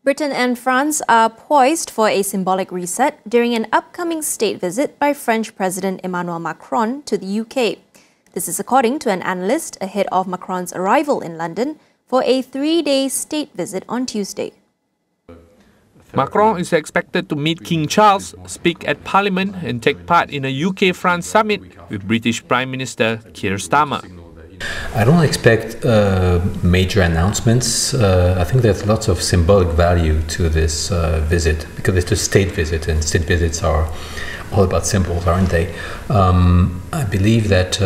Britain and France are poised for a symbolic reset during an upcoming state visit by French President Emmanuel Macron to the UK. This is according to an analyst ahead of Macron's arrival in London for a 3-day state visit on Tuesday. Macron is expected to meet King Charles, speak at Parliament and take part in a UK-France summit with British Prime Minister Keir Starmer. I don't expect major announcements. I think there's lots of symbolic value to this visit because it's a state visit, and state visits are all about symbols, aren't they? I believe that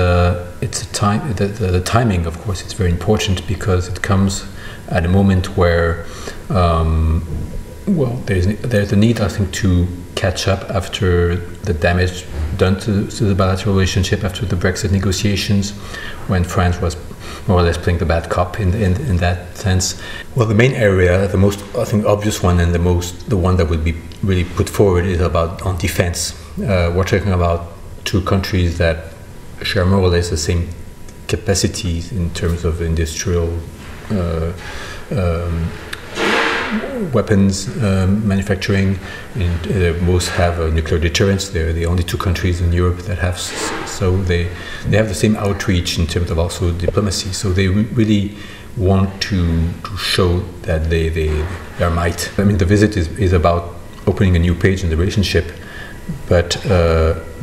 it's a time. The timing, of course, is very important because it comes at a moment where, there's a need, I think, to catch up after the damage done to the bilateral relationship after the Brexit negotiations, when France was more or less playing the bad cop in that sense. Well, the main area, the most, I think, obvious one and the one that would be really put forward is on defense. We're talking about two countries that share more or less the same capacities in terms of industrial weapons manufacturing, and they both have a nuclear deterrence. They're the only two countries in Europe that have, so they have the same outreach in terms of also diplomacy. So they really want to show that their might. I mean, the visit is about opening a new page in the relationship, but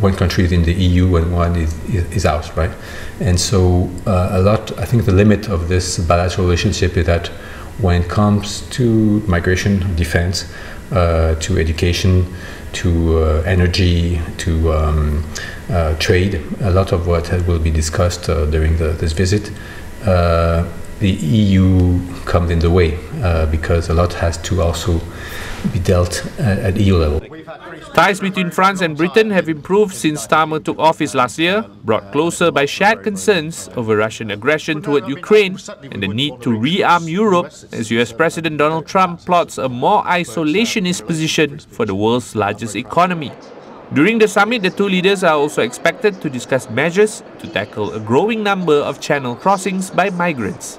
one country is in the EU and one is out, right? And so I think the limit of this bilateral relationship is that when it comes to migration, defense, to education, to energy, to trade, a lot of what will be discussed during this visit, the EU comes in the way because a lot has to also be dealt at EU level. Ties between France and Britain have improved since Starmer took office last year, brought closer by shared concerns over Russian aggression toward Ukraine and the need to rearm Europe as US President Donald Trump plots a more isolationist position for the world's largest economy. During the summit, the two leaders are also expected to discuss measures to tackle a growing number of channel crossings by migrants.